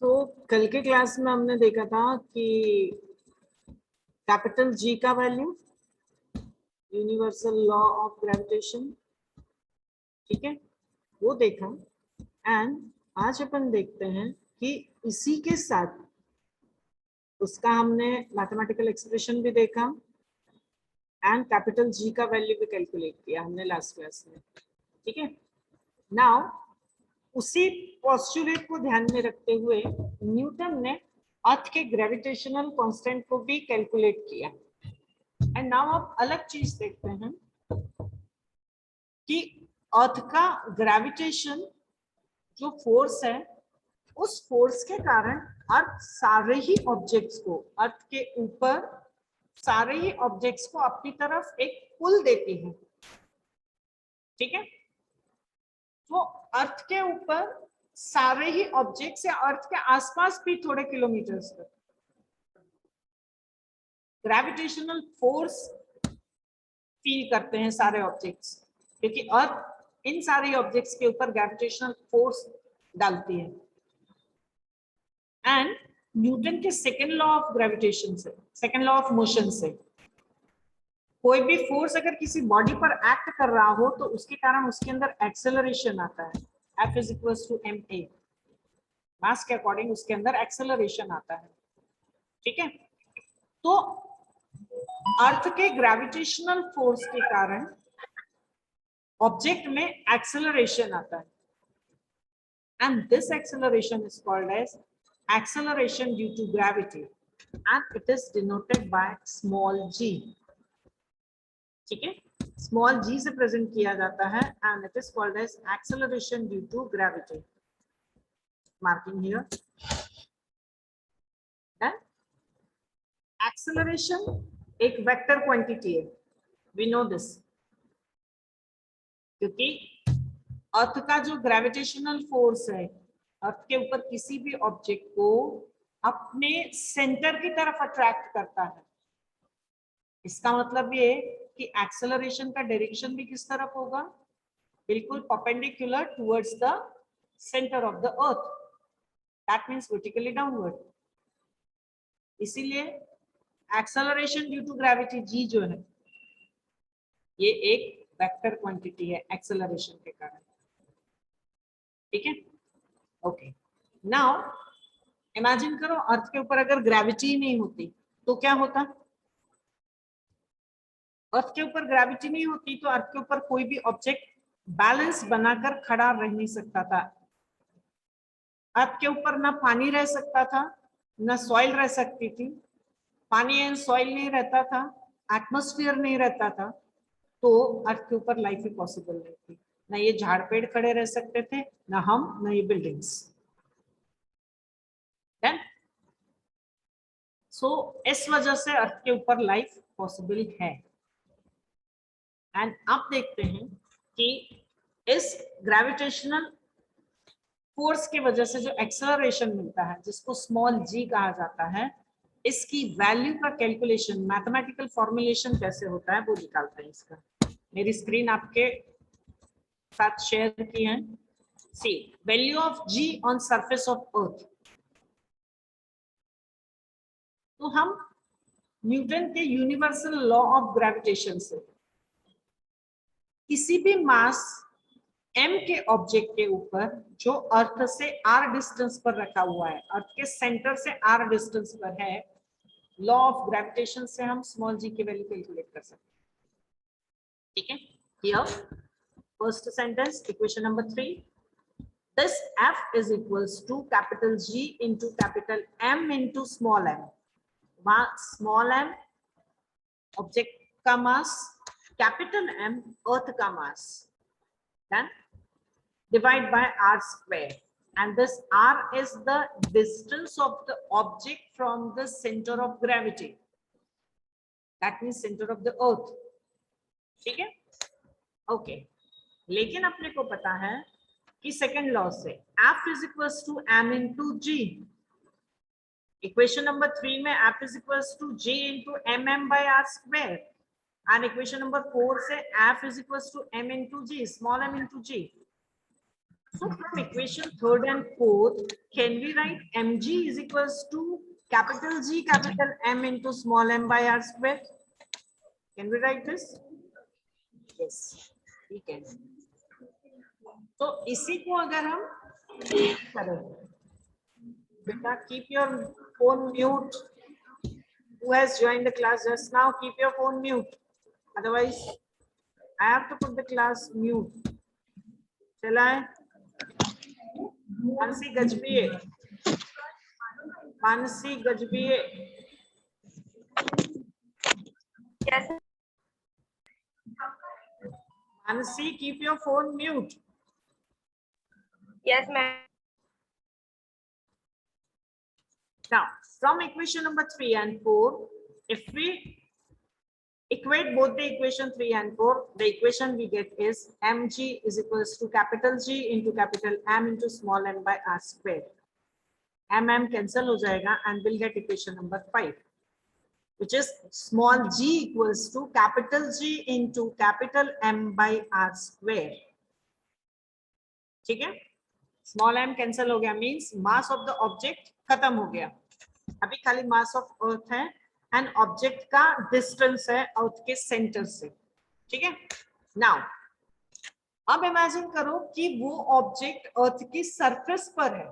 तो कल के क्लास में हमने देखा था कि कैपिटल जी का value, universal law of gravitation, ठीक है, वो देखा। एंड आज अपन देखते हैं कि इसी के साथ उसका हमने मैथमेटिकल एक्सप्रेशन भी देखा एंड कैपिटल जी का वैल्यू भी कैलकुलेट किया हमने लास्ट क्लास में, ठीक है। नाउ उसी पोस्टुलेट को ध्यान में रखते हुए न्यूटन ने अर्थ के ग्रेविटेशनल कांस्टेंट को भी कैलकुलेट किया। एंड नाउ आप अलग चीज देखते हैं कि अर्थ का ग्रेविटेशन जो फोर्स है, उस फोर्स के कारण अर्थ सारे ही ऑब्जेक्ट्स को, अर्थ के ऊपर सारे ही ऑब्जेक्ट्स को अपनी तरफ एक पुल देती है, ठीक है। तो अर्थ के ऊपर सारे ही ऑब्जेक्ट्स या अर्थ के आसपास भी थोड़े किलोमीटर्स तक ग्रेविटेशनल फोर्स फील करते हैं सारे ऑब्जेक्ट्स, क्योंकि अर्थ इन सारे ऑब्जेक्ट्स के ऊपर ग्रेविटेशनल फोर्स डालती है। एंड न्यूटन के सेकेंड लॉ ऑफ ग्रेविटेशन से, सेकेंड लॉ ऑफ मोशन से, कोई भी फोर्स अगर किसी बॉडी पर एक्ट कर रहा हो तो उसके कारण उसके अंदर एक्सेलरेशन आता है। F is equal to ma, mass के अकॉर्डिंग उसके अंदर एक्सेलरेशन आता है, ठीक है। तो अर्थ के ग्रेविटेशनल फोर्स के कारण ऑब्जेक्ट में एक्सेलरेशन आता है, and this acceleration is called as acceleration due to gravity and it is denoted by small g, ठीक है। स्मॉल g से प्रेजेंट किया जाता है and it is called as acceleration due to gravity. Marking here. And acceleration एक vector quantity है, we know this, क्योंकि अर्थ का जो ग्रेविटेशनल फोर्स है, अर्थ के ऊपर किसी भी ऑब्जेक्ट को अपने सेंटर की तरफ अट्रैक्ट करता है। इसका मतलब ये कि एक्सेलरेशन का डायरेक्शन भी किस तरफ होगा, बिल्कुल perpendicular towards the centre of the earth, that means vertically downward. इसीलिए एक्सेलरेशन ड्यू टू ग्रेविटी जी जो है, ये एक वेक्टर क्वांटिटी है एक्सेलरेशन के कारण, ठीक है। ओके, नाउ इमेजिन करो अर्थ के ऊपर अगर ग्रेविटी ही नहीं होती तो क्या होता। अर्थ के ऊपर ग्रेविटी नहीं होती तो अर्थ के ऊपर कोई भी ऑब्जेक्ट बैलेंस बनाकर खड़ा रह नहीं सकता था। अर्थ के ऊपर ना पानी रह सकता था, ना सॉइल रह सकती थी। पानी एंड सॉइल नहीं रहता था, एटमॉस्फेयर नहीं रहता था, तो अर्थ के ऊपर लाइफ ही पॉसिबल नहीं थी। ना ये झाड़ पेड़ खड़े रह सकते थे, ना हम, ना ये बिल्डिंग्स। सो इस वजह से अर्थ के ऊपर लाइफ पॉसिबल है। एंड अब देखते हैं कि इस ग्रेविटेशनल फोर्स की वजह से जो एक्सेलरेशन मिलता है, जिसको स्मॉल जी कहा जाता है, इसकी वैल्यू का कैलकुलेशन, मैथमेटिकल फॉर्मुलेशन कैसे होता है वो निकालते हैं। इसका मेरी स्क्रीन आपके साथ शेयर की है। See value of g on surface of earth. तो हम न्यूटन के यूनिवर्सल लॉ ऑफ ग्रेविटेशन से किसी भी मास m के ऑब्जेक्ट के ऊपर जो अर्थ से r डिस्टेंस पर रखा हुआ है, अर्थ के सेंटर से r डिस्टेंस पर है, लॉ ऑफ ग्रेविटेशन से हम स्मॉल g की वैल्यू कैलकुलेट कर सकते हैं, ठीक है। Here first sentence, equation number 3, this f is equals to capital G into capital M into small m. Small m object का मास, कैपिटल M अर्थ का मास, then divide by r square, and this r is the distance of the object from the center of gravity, that means center of the earth, ठीक है। Okay, लेकिन अपने को पता है कि सेकेंड लॉ से F is equals to m into g. Equation number 3 में F is equals to G into mm by r square, and equation number 4 से F is equals to m into g, small m into g. So from equation 3rd and 4th, can we write mg is equals to capital G capital M into small m by r square? Can we write this? Yes, we can. तो इसी को अगर हम करें, बेटा keep your phone mute. Who has joined the class just now? Keep your phone mute. Otherwise, I have to put the class mute. चला है? Mansi गजबीए, Mansi गजबीए. Yes, Mansi, keep your phone mute. yes, ma'am. Now, from equation number 3 and 4, if we equate both the equation 3 and 4, the equation we get is mg is equals to capital G into capital M into small m by r square. M cancel हो जाएगा and we'll get equation number 5, which is small g equals to capital G into capital M by r square. ठीक है? Small m cancel हो गया, means mass of the object खत्म हो गया. अभी खाली मास ऑफ अर्थ है एंड ऑब्जेक्ट का डिस्टेंस है अर्थ के सेंटर से. ठीक है? नाउ अब इमेजिन करो कि वो ऑब्जेक्ट अर्थ की सरफेस पर है.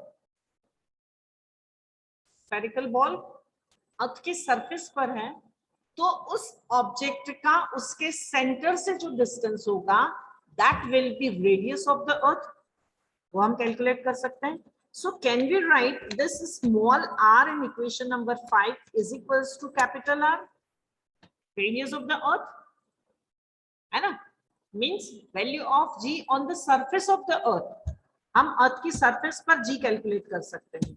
स्फेरिकल बॉल अर्थ की सरफेस पर है, तो उस ऑब्जेक्ट का उसके सेंटर से जो डिस्टेंस होगा that will be radius of the earth. वो हम कैलकुलेट कर सकते हैं. So can we write this small r in equation number 5 is equals to capital R, radius of the earth, है ना? Means value of g on the surface of the earth. हम अर्थ की surface पर g calculate कर सकते हैं.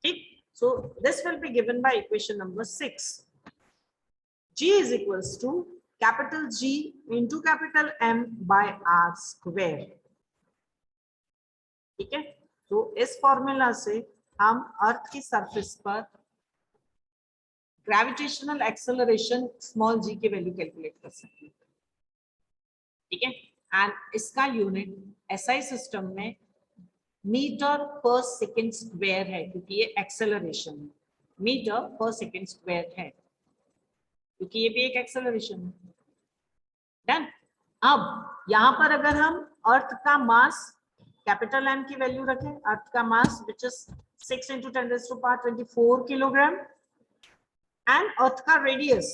ठीक? So this will be given by equation number 6. g is equals to capital G into capital M by r square. ठीक है? तो इस फॉर्मूला से हम अर्थ की सरफेस पर ग्रेविटेशनल एक्सेलरेशन स्मॉल g की वैल्यू कैलकुलेट कर सकते हैं. ठीक है? एंड इसका यूनिट एसआई सिस्टम में मीटर पर सेकंड स्क्वायर है, क्योंकि ये एक्सेलरेशन है. मीटर पर सेकंड स्क्वायर है क्योंकि ये भी एक एक्सेलरेशन है. डन. अब यहां पर अगर हम अर्थ का मास कैपिटल M की वैल्यू रखें, अर्थ का mass which is 6 into 10 raised to power 24 kilogram and earth का radius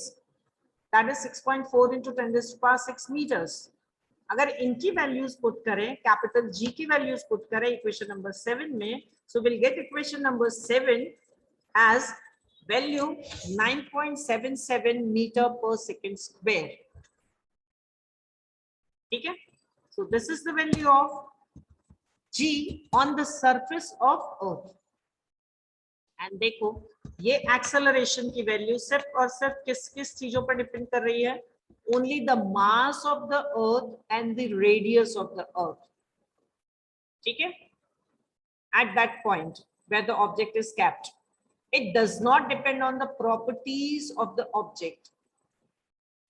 that is 6.4 into 10 raised to power 6 meters. अगर इनकी वैल्यूज पुट करें, कैपिटल G की वैल्यूज पुट करें इक्वेशन नंबर 7 में, so will get equation number 7 as value 9.77 metre per second square. ठीक है? So this is the value of G on the surface of Earth. And देखो ये acceleration की value सिर्फ और सिर्फ किस किस चीजों पर डिपेंड कर रही है? Only the mass of the Earth and the radius of the Earth. ठीक है? At that point where the object is kept, it does not depend on the properties of the object.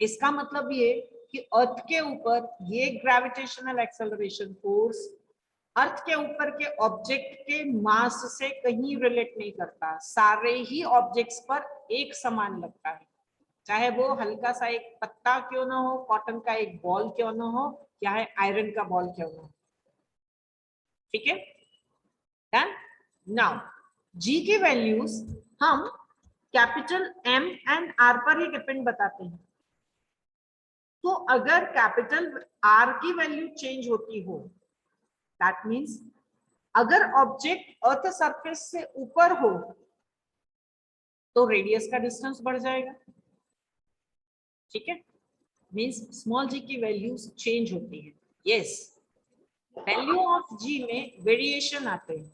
इसका मतलब ये कि अर्थ के ऊपर ये ग्रेविटेशनल एक्सेलरेशन फोर्स अर्थ के ऊपर के ऑब्जेक्ट के मास से कहीं रिलेट नहीं करता. सारे ही ऑब्जेक्ट्स पर एक समान लगता है, चाहे वो हल्का सा एक पत्ता क्यों ना हो, कॉटन का एक बॉल क्यों ना हो, चाहे आयरन का बॉल क्यों ना हो. ठीक है? डन. नाउ जी की वैल्यूज हम कैपिटल M एंड R पर ही डिपेंड बताते हैं. तो अगर कैपिटल R की वैल्यू चेंज होती हो, दैट मीन्स अगर ऑब्जेक्ट अर्थ सरफेस से ऊपर हो तो रेडियस का डिस्टेंस बढ़ जाएगा. ठीक है? मीन्स स्मॉल g की वैल्यूज चेंज होती है. यस, वैल्यू ऑफ g में वेरिएशन आते हैं.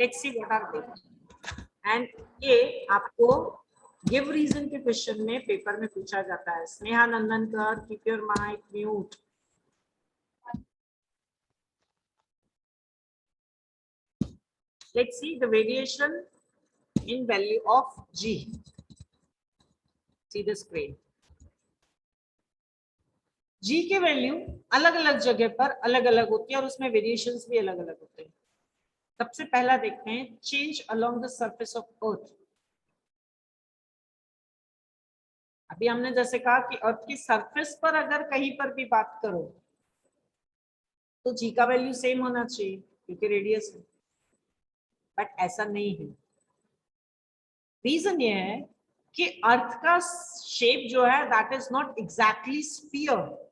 Let's see what are they. And ये आपको गिव रीजन के क्वेश्चन में पेपर में पूछा जाता है. Sneha Nandankar, keep your mic mute. Let's see the variation in value of G. See the screen. जी की वैल्यू अलग अलग जगह पर अलग अलग होती है और उसमें वेरिएशंस भी अलग अलग होते हैं। सबसे पहला देखते हैं change along the surface of अर्थ। अभी हमने जैसे कहा कि अर्थ की सरफेस पर अगर कहीं पर भी बात करो तो जी का वैल्यू सेम होना चाहिए क्योंकि रेडियस है, बट ऐसा नहीं है। रीजन ये है कि अर्थ का शेप जो है that is not exactly sphere.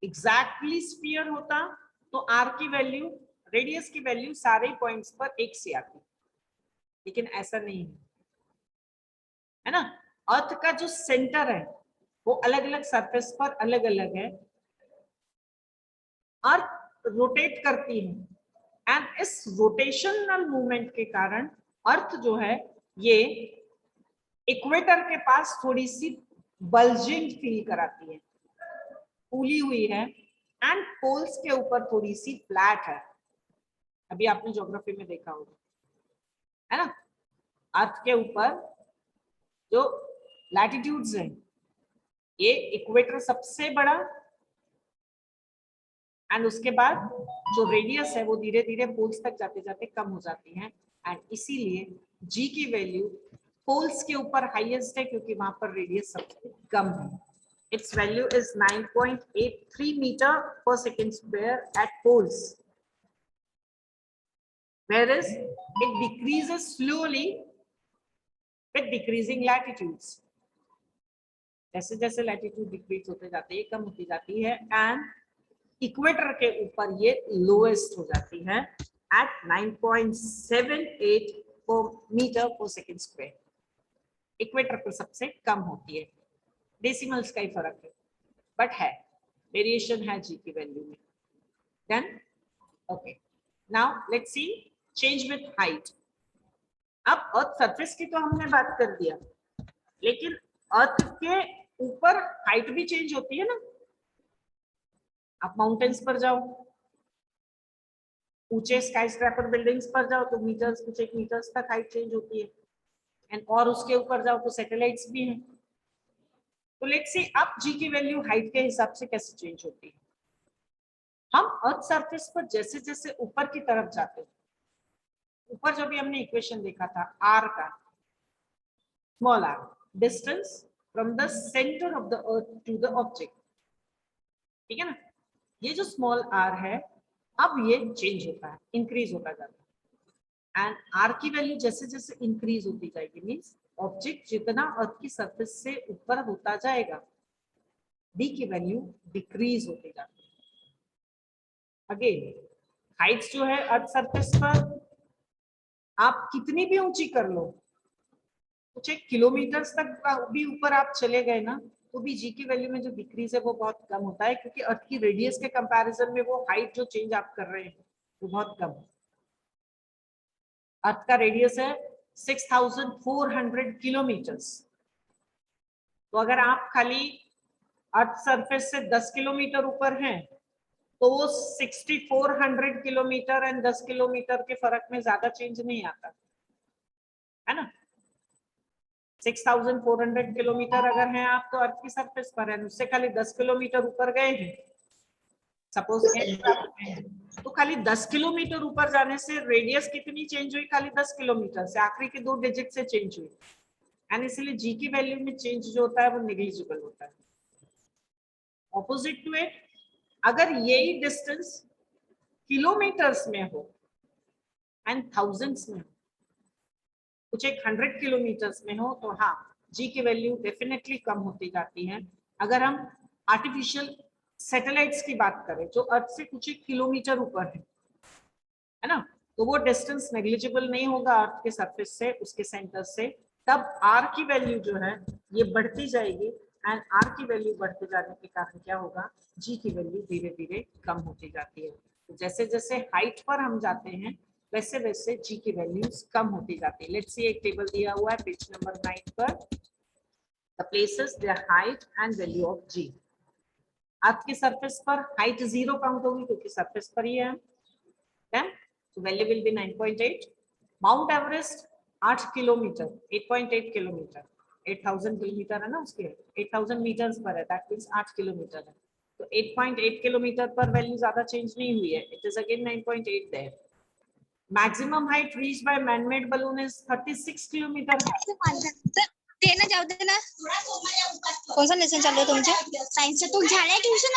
Exactly sphere होता तो आर की वैल्यू, रेडियस की वैल्यू सारे पॉइंट्स पर एक सी आती, लेकिन ऐसा नहीं है ना। अर्थ का जो सेंटर है वो अलग अलग सरफेस पर अलग अलग है। अर्थ रोटेट करती है एंड इस रोटेशनल मूवमेंट के कारण अर्थ जो है ये इक्वेटर के पास थोड़ी सी बल्जिंग फील कराती है, फूली हुई है, एंड पोल्स के ऊपर थोड़ी सी फ्लैट है। अभी आपने ज्योग्राफी में देखा होगा, है ना। अर्थ के ऊपर जो लैटिट्यूड्स हैं, ये इक्वेटर सबसे बड़ा, एंड उसके बाद जो रेडियस है वो धीरे धीरे पोल्स तक जाते जाते कम हो जाती है, एंड इसीलिए जी की वैल्यू पोल्स के ऊपर हाईएस्ट है क्योंकि वहां पर रेडियस सबसे कम है। Its value is 9.83 meter per second square at poles, whereas it decreases slowly with decreasing latitudes. जैसे जैसे लैटिट्यूड डिक्रीज होते जाते हैं, कम होती जाती है, एंड इक्वेटर के ऊपर ये लोएस्ट हो जाती है एट 9.78 मीटर पर सेकेंड स्क्वायर। इक्वेटर पर सबसे कम होती है, डेसिमल्स का ही फर्क है, बट है वेरिएशन है जी की वैल्यू में। Then okay, now let's see change with height. अब अर्थ सरफेस की तो हमने बात कर दिया, लेकिन अर्थ के ऊपर हाइट भी चेंज होती है ना। आप माउंटेन्स पर जाओ, ऊंचे स्काई स्क्रैपर बिल्डिंग्स पर जाओ तो मीटर्स, कुछ एक मीटर्स तक हाइट चेंज होती है, एंड और उसके ऊपर जाओ तो सैटेलाइट्स भी हैं। तो लेट्स सी अब जी की वैल्यू हाइट के हिसाब से कैसे चेंज होती है। हम अर्थ सरफेस पर जैसे जैसे ऊपर की तरफ जाते हैं, ऊपर जो भी हमने इक्वेशन देखा था आर का, small r distance from the centre of the earth to the object, ठीक है ना। ये जो स्मॉल आर है अब ये चेंज होता है, इंक्रीज होता जाता है, एंड आर की वैल्यू जैसे जैसे इंक्रीज होती जाएगी मींस ऑब्जेक्ट जितना अर्थ की सरफेस से ऊपर होता जाएगा डी की वैल्यू डिक्रीज होती जाती है। अगेन हाइट्स जो है अर्थ सरफेस पर आप कितनी भी ऊंची कर लो, कुछ एक किलोमीटर्स तक भी ऊपर आप चले गए ना, तो भी जी की वैल्यू में जो डिक्रीज है वो बहुत कम होता है, क्योंकि अर्थ की रेडियस के कंपैरिजन में वो हाइट जो चेंज आप कर रहे हैं वो बहुत कम है। अर्थ का रेडियस है 6400 किलोमीटर्स, तो अगर आप खाली अर्थ सरफेस से 10 किलोमीटर ऊपर हैं तो वो 6400 किलोमीटर एंड 10 किलोमीटर के फर्क में ज्यादा चेंज नहीं आता है ना। 6400 किलोमीटर अगर हैं आप तो अर्थ की सरफेस पर है, उससे खाली 10 किलोमीटर ऊपर गए हैं सपोज, तो खाली 10 किलोमीटर ऊपर जाने से रेडियस कितनी चेंज हुई, खाली 10 किलोमीटर से, आखिरी के 2 डिजिट से चेंज हुई, एंड इसलिए जी की वैल्यू में चेंज जो होता है वो नेग्लिजिबल होता है। ऑपोजिट टू इट, अगर यही डिस्टेंस किलोमीटर्स में हो एंड थाउजेंड्स में हो, कुछ एक 100 किलोमीटर्स में हो, तो हाँ जी की वैल्यू डेफिनेटली कम होती जाती है। अगर हम आर्टिफिशियल सैटेलाइट्स की बात करें जो अर्थ से कुछ एक किलोमीटर ऊपर है ना, तो वो डिस्टेंस नेग्लिजिबल नहीं होगा अर्थ के सरफेस से, उसके सेंटर से, तब आर की वैल्यू जो है ये बढ़ती जाएगी, एंड आर की वैल्यू बढ़ते जाने के कारण क्या होगा, जी की वैल्यू धीरे धीरे कम होती जाती है। तो जैसे जैसे हाइट पर हम जाते हैं वैसे वैसे जी की वैल्यूज कम होती जाती है। लेट्स सी एक टेबल दिया हुआ है पेज नंबर 9 पर, the places their height and value of g. Earth की सरफेस पर हाइट 0 काउंट होगी क्योंकि सरफेस पर ही है, then so value will be 9.8. Mount Everest 8 kilometre, 8.8 kilometre, 8,000 kilometre है ना, उसके 8,000 मीटर्स पर है, दैट मींस 8 किलोमीटर है, तो 8.8 किलोमीटर पर वैल्यू ज्यादा चेंज नहीं हुई है, it is again 9.8 there. Maximum height reached by man-made balloon is 36 kilometre. देना जाऊ दे ना, कौन सा लेसन चालू आहे तुमचे? सायन्सचं. तू झालंय ट्युशन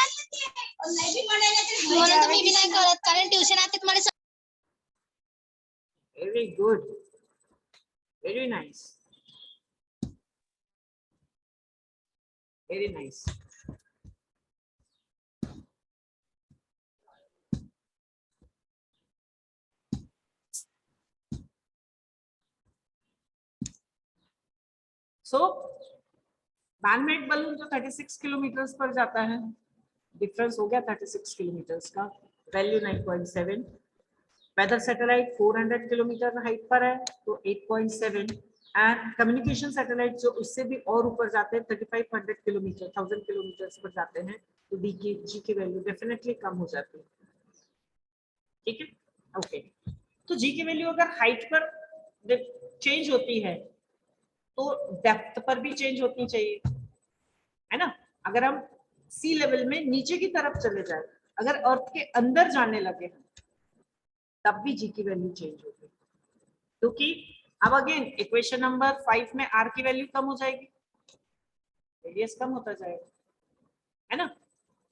म्हणून तर मी बी नाही करत, कारण ट्युशन आहे तुम्हाला. Very good, very nice, very nice. So man-made balloon जो 36 किलोमीटर पर जाता है, डिफरेंस हो गया 36 किलोमीटर का, value 9.7। Weather satellite 400 kilometre height पर है तो 8.7, एंड कम्युनिकेशन सैटेलाइट जो उससे भी और ऊपर जाते हैं 3500 किलोमीटर 1000 किलोमीटर पर जाते हैं, तो जी की वैल्यू डेफिनेटली कम हो जाती है। ठीक है, ओके। तो जी की वैल्यू अगर हाइट पर चेंज होती है तो डेप्थ पर भी चेंज होनी चाहिए, है ना। अगर हम सी लेवल में नीचे की तरफ चले जाए, अगर अर्थ के अंदर जाने लगे तब भी जी की वैल्यू चेंज होगी, क्योंकि अब अगेन इक्वेशन नंबर 5 में आर की वैल्यू कम हो जाएगी, रेडियस कम होता जाएगा, है ना।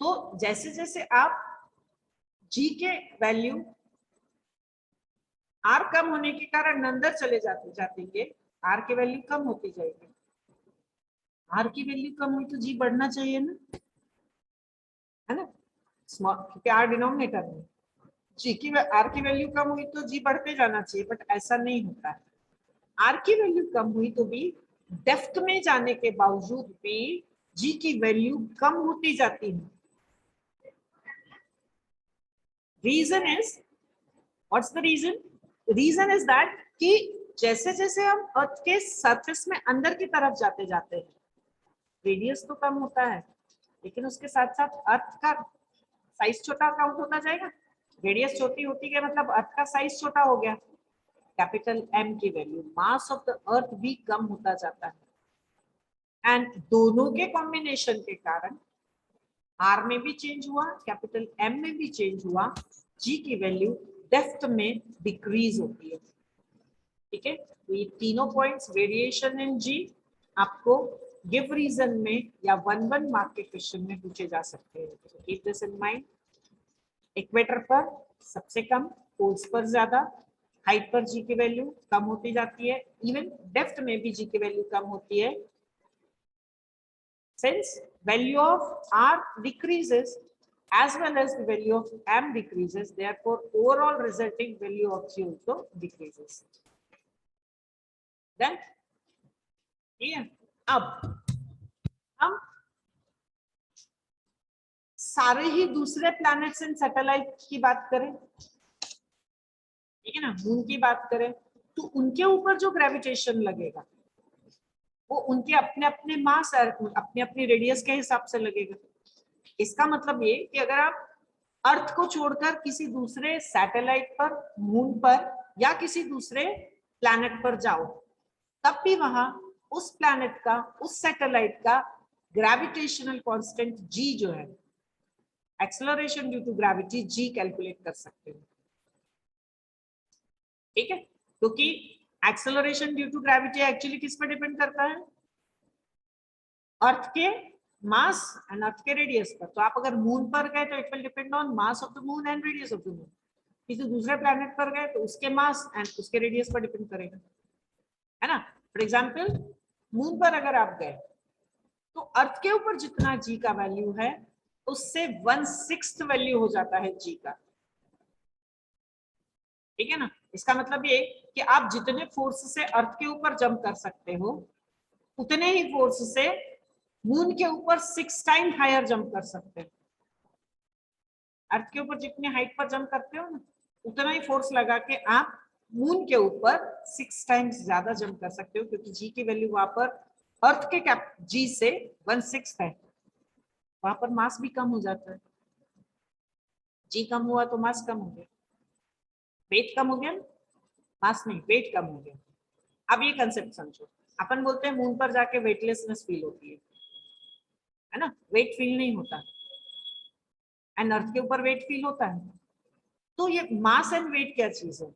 तो जैसे जैसे आप जी के वैल्यू आर कम होने के कारण अंदर चले जाते आर की वैल्यू कम होती जाएगी। आर की वैल्यू कम हुई तो जी बढ़ना चाहिए ना, है ना, स्मॉल, क्योंकि आर डिनोमिनेटर में, जी की आर की वैल्यू कम हुई तो जी बढ़ते जाना चाहिए, बट ऐसा नहीं होता है। आर की वैल्यू कम हुई तो भी डेप्थ में जाने के बावजूद भी जी की वैल्यू कम होती जाती है। Reason is, what's the reason? Reason is that कि जैसे जैसे हम अर्थ के सरफेस में अंदर की तरफ जाते जाते हैं, रेडियस तो कम होता है, लेकिन उसके साथ साथ अर्थ का साइज छोटा काउंट होता जाएगा। रेडियस छोटी होती गई मतलब अर्थ का साइज छोटा हो गया, कैपिटल एम की वैल्यू, मास ऑफ द अर्थ भी कम होता जाता है। एंड दोनों के कॉम्बिनेशन के कारण आर में भी चेंज हुआ, कैपिटल एम में भी चेंज हुआ, जी की वैल्यू डेप्थ में डिक्रीज होती है। ठीक है, तो ये तीनों पॉइंट्स वेरिएशन इन जी आपको गिव रीजन में या 1-1 मार्क के क्वेश्चन में पूछे जा सकते हैं, तो keep this in mind. Equator पर सबसे कम, पोल्स पर ज्यादा, हाइट पर जी की वैल्यू कम होती जाती है, इवन डेप्थ में भी जी की वैल्यू कम होती है। Since value of R decreases as well as the value of M decreases, therefore overall resulting value of G also decreases. Then, clear? अब हम सारे ही दूसरे प्लैनेट्स एंड सैटेलाइट की बात करें, ठीक है ना, मून की बात करें, तो उनके ऊपर जो ग्रेविटेशन लगेगा वो उनके अपने अपने मास, अपने अपने रेडियस के हिसाब से लगेगा। इसका मतलब ये कि अगर आप अर्थ को छोड़कर किसी दूसरे सैटेलाइट पर, मून पर या किसी दूसरे प्लैनेट पर जाओ, तब भी वहां उस प्लैनेट का, उस सैटेलाइट का ग्रेविटेशनल कांस्टेंट जी जो है, acceleration due to gravity g calculate कर सकते हो। ठीक है, क्योंकि acceleration due to gravity actually किस पर डिपेंड करता है? अर्थ के मास एंड अर्थ के रेडियस पर। तो आप अगर मून पर गए तो it will depend on mass of the moon and radius of the moon. किसी दूसरे प्लैनेट पर गए तो उसके मास एंड उसके रेडियस पर डिपेंड करेगा, है ना। फॉर एग्जांपल मून पर अगर आप गए तो अर्थ के ऊपर जितना जी का वैल्यू है उससे 1/6 वैल्यू हो जाता है जी का। ठीक है ना, इसका मतलब ये कि आप जितने फोर्स से अर्थ के ऊपर जंप कर सकते हो उतने ही फोर्स से मून के ऊपर 6 टाइम हायर जंप कर सकते हो। अर्थ के ऊपर जितने हाइट पर जंप करते हो ना, उतना ही फोर्स लगा के आप मून के ऊपर 6 टाइम्स ज्यादा जंप कर सकते हो, क्योंकि जी की वैल्यू वहां पर अर्थ के जी से 1/6 है, वहां पर मास भी कम हो जाता है। जी कम हुआ तो मास कम हो गया, वेट कम हो गया, मास नहीं, वेट कम हो गया। अब ये कंसेप्ट समझो। अपन बोलते हैं मून पर जाके वेटलेसनेस फील होती है ना, वेट फील नहीं होता, एंड अर्थ के ऊपर वेट फील होता है। तो ये मास एंड वेट क्या चीज है?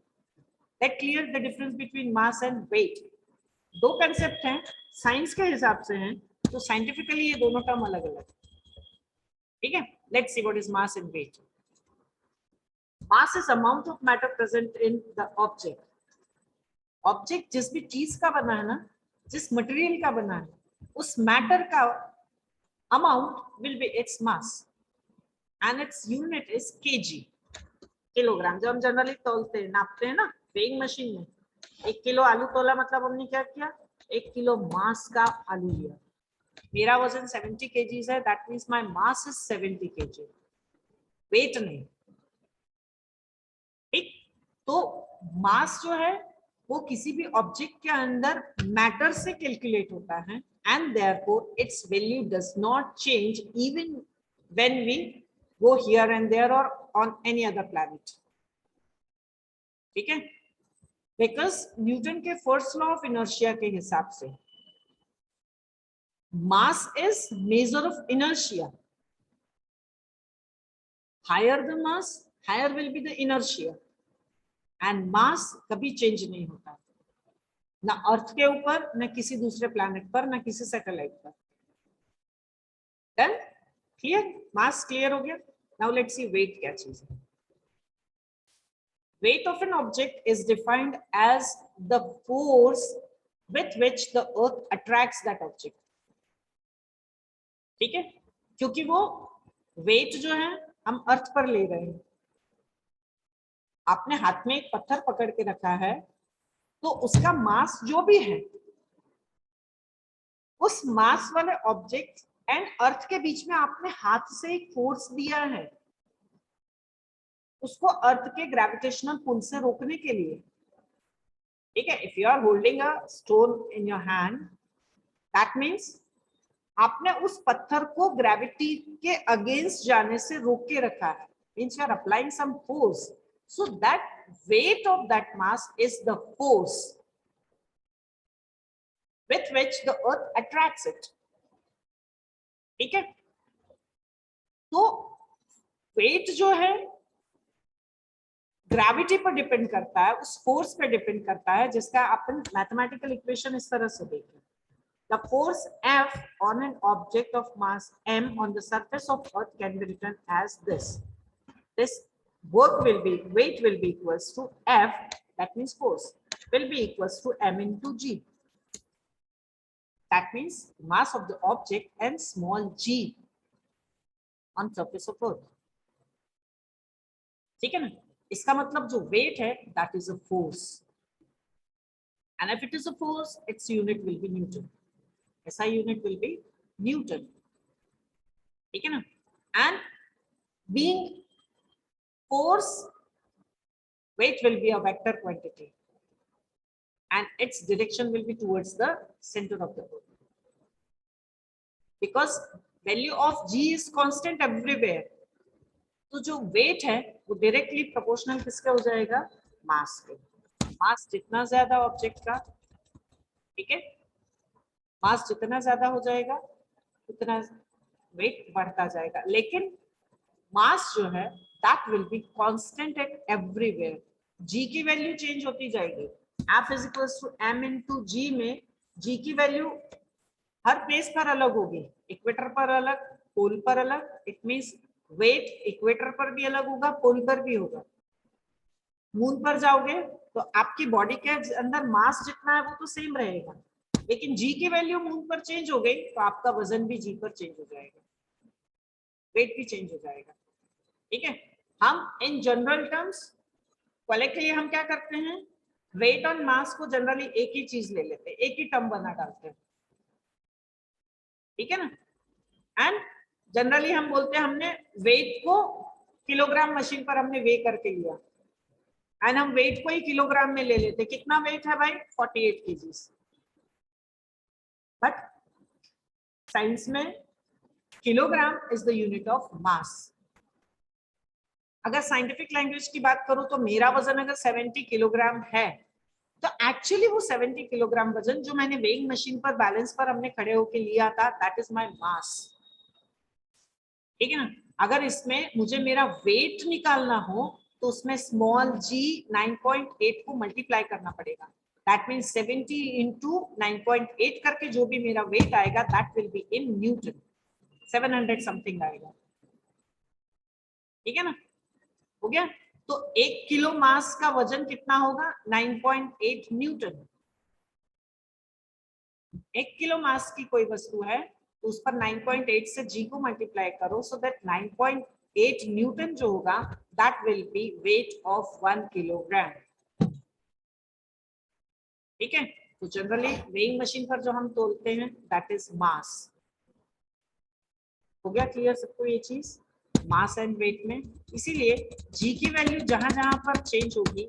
Let clear the difference between mass and weight. दो कंसेप्ट हैं, साइंस के हिसाब से हैं, तो साइंटिफिकली ये दोनों टर्म अलग अलग, ठीक है। Let's see what is mass and weight. Mass is amount of matter present in the object. Object जिस भी चीज का बना है ना, जिस मटेरियल का बना है, उस मैटर का amount will be its mass and its unit is KG, kilogram. जब हम जनरली तोलते हैं, नापते हैं ना वेइंग मशीन में, 1 किलो आलू तोला मतलब हमने क्या किया, 1 किलो मास का आलू लिया। मेरा वजन 70 kg है, that means my mass is 70 kg, weight नहीं, ठीक। तो मास जो है वो किसी भी ऑब्जेक्ट के अंदर मैटर से कैलकुलेट होता है, and therefore its value does not change even when we go here and there और ऑन एनी अदर प्लैनेट, ठीक है। बिकॉज न्यूटन के फर्स्ट लॉ ऑफ इनर्शिया के हिसाब से mass is measure of inertia, higher the mass higher will be the inertia, and mass कभी change नहीं होता, ना अर्थ के ऊपर, ना किसी दूसरे प्लैनेट पर, ना किसी सैटेलाइट पर। डन, क्लियर, मास क्लियर हो गया। नाउ लेट्स सी वेट क्या चीज है। Weight of an object is defined as the force with which the earth attracts that object, ठीक है। क्योंकि वो वेट जो है हम अर्थ पर ले रहे हैं, आपने हाथ में एक पत्थर पकड़ के रखा है, तो उसका मास जो भी है, उस मास वाले ऑब्जेक्ट एंड अर्थ के बीच में आपने हाथ से एक फोर्स दिया है, उसको अर्थ के ग्रेविटेशनल पुल से रोकने के लिए, ठीक है। If you are holding a stone in your hand, that means आपने उस पत्थर को ग्रेविटी के अगेंस्ट जाने से रोक के रखा है, means you are applying some force, so that weight of that mass is the force with which the earth attracts it, ठीक है। तो वेट जो है ग्रेविटी पर डिपेंड करता है, उस फोर्स पे डिपेंड करता है, जिसका अपन मैथमेटिकल इक्वेशन इस तरह से देखें, the force F on an object of mass m on the surface of earth can be written as this work will be, weight will be equals to F, that means force will be equals to m into g, that means mass of the object and small g on surface of earth, ठीक है ना। इसका मतलब जो weight है that is a force, and if it is a force its unit will be Newton, SI unit will be Newton, ठीक है ना। and being force, weight will be a vector quantity and its direction will be towards the center of the earth, because value of g is constant everywhere, तो जो weight है वो directly proportional किसके हो जाएगा, मास के। मास जितना ज्यादा ऑब्जेक्ट का, ठीक है, मास जितना ज्यादा हो जाएगा उतना वेट बढ़ता जाएगा, लेकिन मास जो है that will be constant at everywhere, g की वैल्यू चेंज होती जाएगी। F is equals to m into g में g की वैल्यू हर प्लेस पर अलग होगी, इक्वेटर पर अलग, पोल पर अलग, इट मींस वेट इक्वेटर पर भी अलग होगा, पोल पर भी होगा। मून पर जाओगे तो आपकी बॉडी के अंदर मास जितना है वो तो सेम रहेगा, लेकिन जी की वैल्यू मून पर चेंज हो गई तो आपका वजन भी जी पर चेंज हो जाएगा, वेट भी चेंज हो जाएगा, ठीक है। हम इन जनरल टर्म्स कलेक्टली हम क्या करते हैं, वेट और मास को जनरली एक ही चीज ले लेते हैं, एक ही टर्म बना डालते हैं, ठीक है ना। एंड जनरली हम बोलते हैं हमने वेट को किलोग्राम मशीन पर हमने वे करके लिया, एंड हम वेट को ही किलोग्राम में ले लेते, कितना वेट है भाई 48 kg, बट साइंस में kilogram is the unit of mass. अगर साइंटिफिक लैंग्वेज की बात करूं तो मेरा वजन अगर 70 किलोग्राम है तो एक्चुअली वो 70 किलोग्राम वजन जो मैंने वेइंग मशीन पर बैलेंस पर हमने खड़े होके लिया था, दैट इज माय मास। ठीक है ना। अगर इसमें मुझे मेरा वेट निकालना हो तो उसमें स्मॉल g 9.8 को मल्टीप्लाई करना पड़ेगा। दैट मीन्स 70 इंटू 9.8 करके जो भी मेरा वेट आएगा that will be in newton, 700 something आएगा। ठीक है ना, हो गया। तो 1 किलो मास का वजन कितना होगा? 9.8 न्यूटन। 1 किलो मास की कोई वस्तु है तो उस पर 9.8 से g को मल्टीप्लाई करो, सो दैट 9.8 न्यूटन जो होगा that will B weight of 1 kilogram. ठीक है, तो जनरली वेइंग मशीन पर जो हम तोलते हैं दैट इज मास। हो गया क्लियर सबको ये चीज, मास एंड वेट में। इसीलिए g की वैल्यू जहां जहां पर चेंज होगी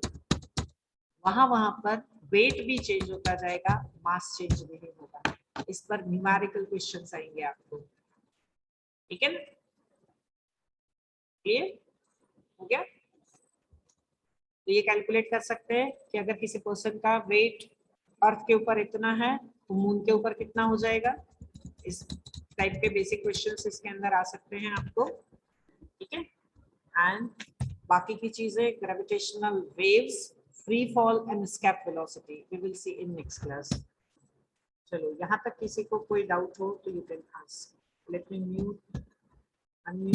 वहां वहां पर वेट भी चेंज होता जाएगा, मास चेंज नहीं होगा। इस पर न्यूमेरिकल क्वेश्चंस आएंगे आपको। ठीक है ना, क्लियर हो गया। तो ये कैलकुलेट कर सकते हैं कि अगर किसी पर्सन का वेट अर्थ के ऊपर इतना है तो मून के ऊपर कितना हो जाएगा। इस टाइप के बेसिक क्वेश्चंस इसके अंदर आ सकते हैं आपको। ठीक है, एंड बाकी की चीजें gravitational waves, free fall and escape velocity we will see in next class. चलो यहाँ तक किसी को कोई डाउट हो तो you can ask. Let me mute unmute.